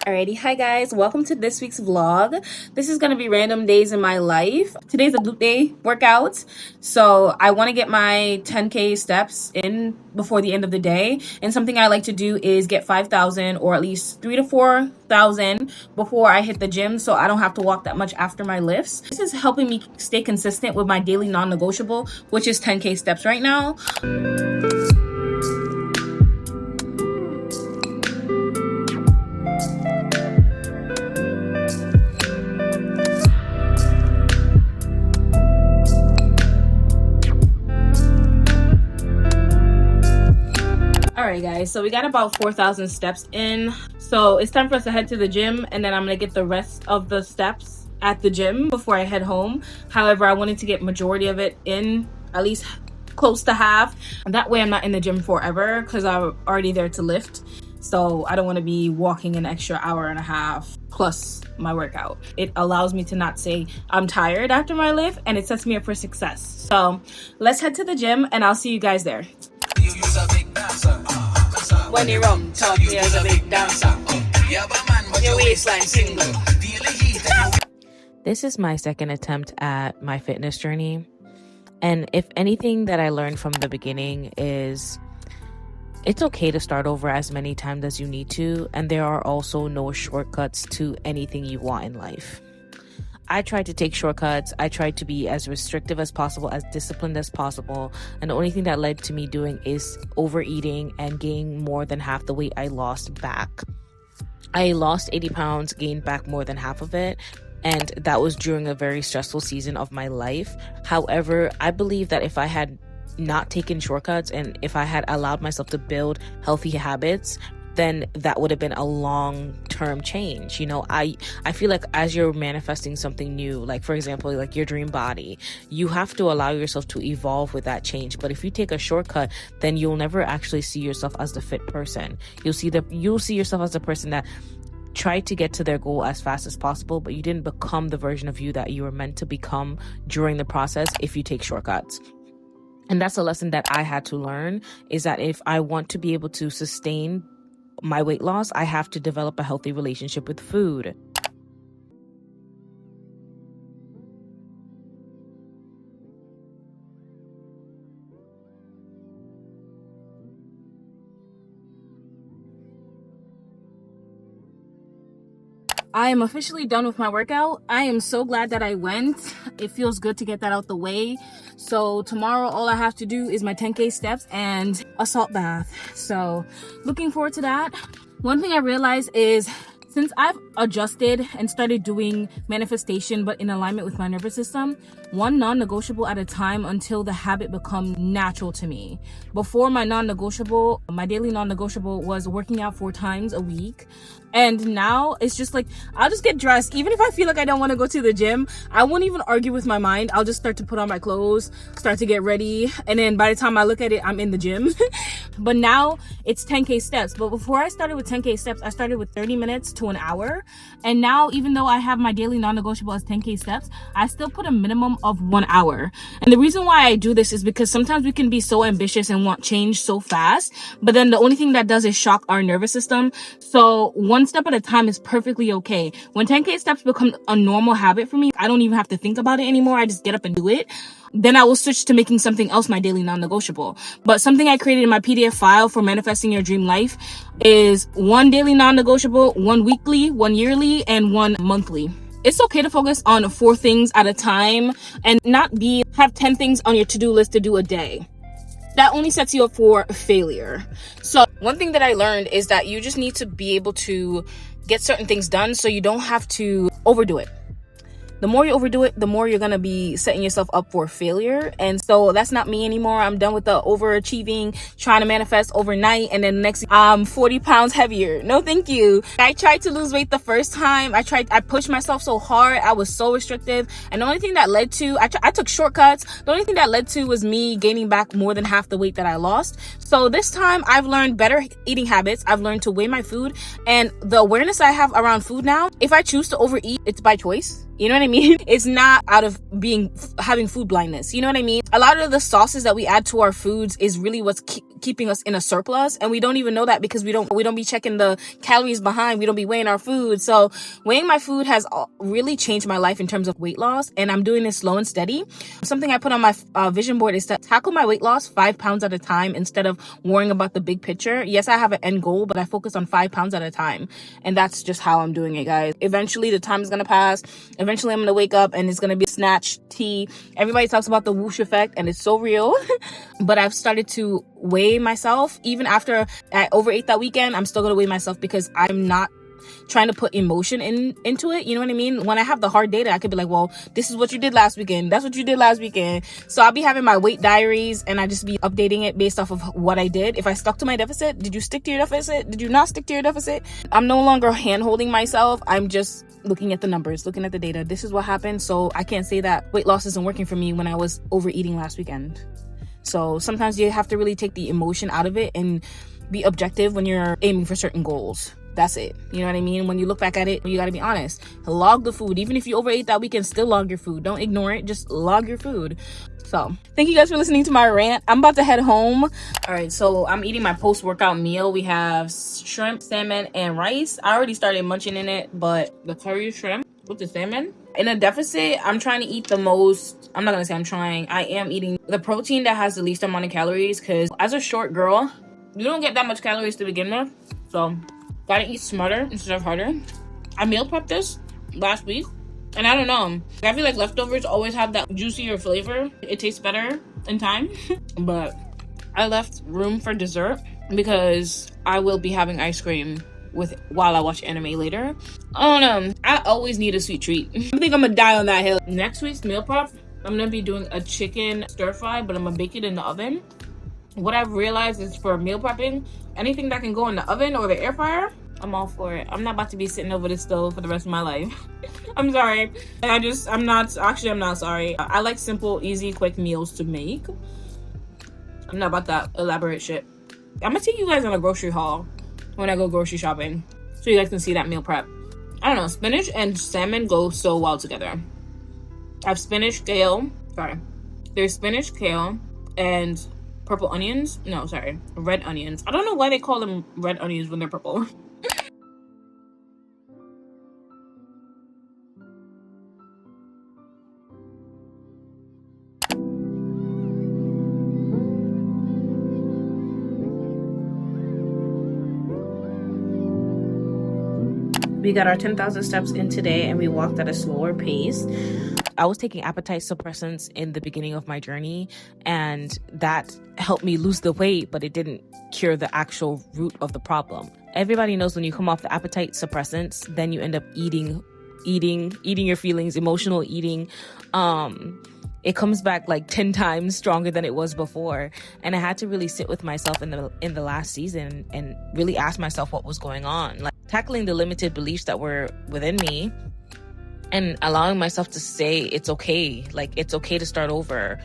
Alrighty, hi guys, welcome to this week's vlog. This is gonna be random days in my life. Today's a glute day workout, so I want to get my 10K steps in before the end of the day. And something I like to do is get 5,000 or at least 3 to 4,000 before I hit the gym, so I don't have to walk that much after my lifts. This is helping me stay consistent with my daily non-negotiable, which is 10K steps right now. Alright guys, so we got about 4,000 steps in, so it's time for us to head to the gym, and then I'm gonna get the rest of the steps at the gym before I head home. However, I wanted to get majority of it in, at least close to half, and that way I'm not in the gym forever because I'm already there to lift. So I don't want to be walking an extra hour and a half plus my workout. It allows me to not say I'm tired after my lift, and it sets me up for success. So let's head to the gym and I'll see you guys there. When you rum talk, me as a big dancer. Your waistline single. This is my second attempt at my fitness journey. And if anything that I learned from the beginning is it's okay to start over as many times as you need to. And there are also no shortcuts to anything you want in life. I tried to take shortcuts. I tried to be as restrictive as possible, as disciplined as possible. And the only thing that led to me doing is overeating and gaining more than half the weight I lost back. I lost 80 pounds, gained back more than half of it. And that was during a very stressful season of my life. However, I believe that if I had not taken shortcuts and if I had allowed myself to build healthy habits, then that would have been a long-term change. You know, I feel like as you're manifesting something new, like for example, like your dream body, you have to allow yourself to evolve with that change. But if you take a shortcut, then you'll never actually see yourself as the fit person. You'll see yourself as the person that tried to get to their goal as fast as possible, but you didn't become the version of you that you were meant to become during the process if you take shortcuts. And that's a lesson that I had to learn, is that if I want to be able to sustain my weight loss, I have to develop a healthy relationship with food. I am officially done with my workout. I am so glad that I went. It feels good to get that out the way. So tomorrow, all I have to do is my 10K steps and a salt bath. So looking forward to that. One thing I realized is since I've adjusted and started doing manifestation, but in alignment with my nervous system, one non-negotiable at a time until the habit becomes natural to me. Before my daily non-negotiable was working out 4 times a week. And now it's just like, I'll just get dressed. Even if I feel like I don't want to go to the gym, I won't even argue with my mind. I'll just start to put on my clothes, start to get ready. And then by the time I look at it, I'm in the gym. But now it's 10K steps. But before I started with 10K steps, I started with 30 minutes to an hour. And now, even though I have my daily non-negotiable as 10K steps, I still put a minimum of 1 hour. And the reason why I do this is because sometimes we can be so ambitious and want change so fast. But then the only thing that does is shock our nervous system. So one step at a time is perfectly okay. When 10K steps become a normal habit for me, I don't even have to think about it anymore. I just get up and do it. Then I will switch to making something else my daily non-negotiable. But something I created in my PDF file for manifesting your dream life is 1 daily non-negotiable, 1 weekly, 1 yearly, and 1 monthly. It's okay to focus on 4 things at a time and not have 10 things on your to-do list to do a day. That only sets you up for failure. So one thing that I learned is that you just need to be able to get certain things done so you don't have to overdo it. The more you overdo it, the more you're going to be setting yourself up for failure. And so that's not me anymore. I'm done with the overachieving, trying to manifest overnight, and then next I'm 40 pounds heavier. No, thank you. I tried to lose weight the first time. I pushed myself so hard. I was so restrictive. And the only thing that led to, I took shortcuts. The only thing that led to was me gaining back more than half the weight that I lost. So this time I've learned better eating habits. I've learned to weigh my food, and the awareness I have around food now, if I choose to overeat, it's by choice. You know what I mean? It's not out of having food blindness. You know what I mean? A lot of the sauces that we add to our foods is really what's keeping us in a surplus, and we don't even know that because we don't be checking the calories behind. We don't be weighing our food. So weighing my food has really changed my life in terms of weight loss, and I'm doing this slow and steady. Something I put on my vision board is to tackle my weight loss 5 pounds at a time instead of worrying about the big picture. Yes, I have an end goal, but I focus on 5 pounds at a time, and that's just how I'm doing it, guys. Eventually the time is gonna pass. Eventually I'm gonna wake up and it's gonna be snatch tea. Everybody talks about the whoosh effect, and it's so real. But I've started to weigh myself. Even after I overate that weekend, I'm still gonna weigh myself because I'm not trying to put emotion into it. You know what I mean? When I have the hard data, I could be like, well, this is what you did last weekend. That's what you did last weekend. So I'll be having my weight diaries, and I just be updating it based off of what I did. If I stuck to my deficit, did you stick to your deficit? Did you not stick to your deficit? I'm no longer hand holding myself. I'm just looking at the numbers, looking at the data. This is what happened. So I can't say that weight loss isn't working for me when I was overeating last weekend. So sometimes you have to really take the emotion out of it and be objective when you're aiming for certain goals. That's it. You know what I mean? When you look back at it, you got to be honest. Log the food. Even if you overate that weekend, still log your food. Don't ignore it. Just log your food. So thank you guys for listening to my rant. I'm about to head home. All right, so I'm eating my post-workout meal. We have shrimp, salmon, and rice. I already started munching in it, but the curry shrimp with the salmon. In a deficit, I'm trying to eat the most. I'm not gonna say I'm trying. I am eating the protein that has the least amount of calories, because as a short girl, you don't get that much calories to begin with. So gotta eat smarter instead of harder. I meal prepped this last week, and I don't know. I feel like leftovers always have that juicier flavor. It tastes better in time. But I left room for dessert because I will be having ice cream while I watch anime later. I don't know. I always need a sweet treat. I think I'm gonna die on that hill. Next week's meal prep, I'm gonna be doing a chicken stir fry, but I'm gonna bake it in the oven. What I've realized is for meal prepping, anything that can go in the oven or the air fryer, I'm all for it. I'm not about to be sitting over the stove for the rest of my life. I'm sorry. I'm not sorry. I like simple, easy, quick meals to make. I'm not about that elaborate shit. I'm gonna take you guys on a grocery haul when I go grocery shopping, so you guys can see that meal prep. I don't know, spinach and salmon go so well together. I have spinach, kale. Sorry. There's spinach, kale, and purple onions. No, sorry, red onions. I don't know why they call them red onions when they're purple. We got our 10,000 steps in today, and we walked at a slower pace. I was taking appetite suppressants in the beginning of my journey, and that helped me lose the weight, but it didn't cure the actual root of the problem. Everybody knows when you come off the appetite suppressants, then you end up eating your feelings, emotional eating. It comes back like 10 times stronger than it was before. And I had to really sit with myself in the last season and really ask myself what was going on. Like tackling the limited beliefs that were within me and allowing myself to say it's okay. Like it's okay to start over.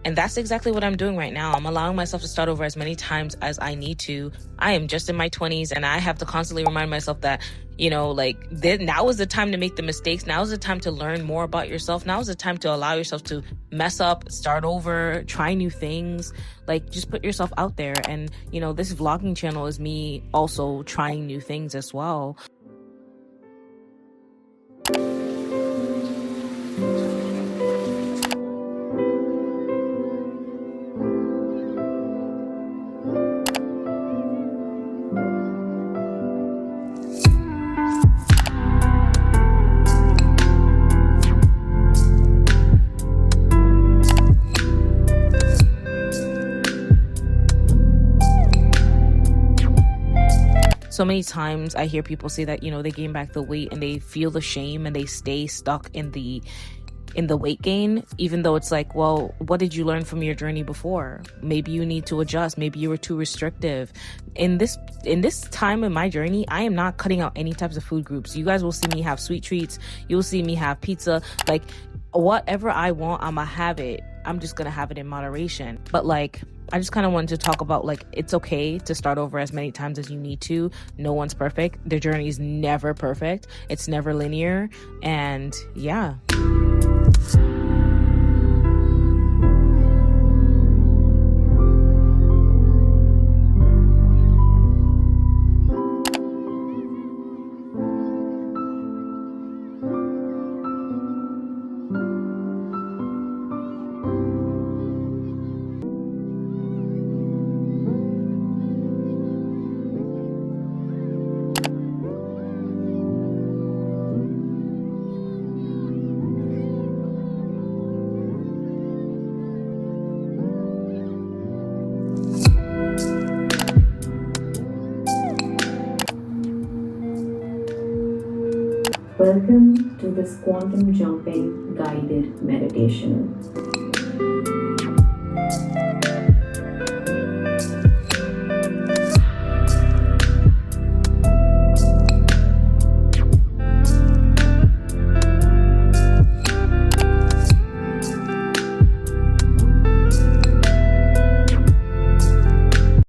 And that's exactly what I'm doing right now. I'm allowing myself to start over as many times as I need to. I am just in my 20s, and I have to constantly remind myself that, you know, like now is the time to make the mistakes. Now is the time to learn more about yourself. Now is the time to allow yourself to mess up, start over, try new things. Like just put yourself out there. And, you know, this vlogging channel is me also trying new things as well. So many times I hear people say that, you know, they gain back the weight and they feel the shame and they stay stuck in the weight gain, even though it's like, well, what did you learn from your journey before? Maybe you need to adjust. Maybe you were too restrictive. In this time in my journey, I am not cutting out any types of food groups. You guys will see me have sweet treats. You'll see me have pizza. Like whatever I want, I'ma have it. I'm just gonna have it in moderation. But like, I just kind of wanted to talk about, like, it's okay to start over as many times as you need to. No one's perfect. Their journey is never perfect. It's never linear. And yeah. Welcome to this quantum jumping guided meditation.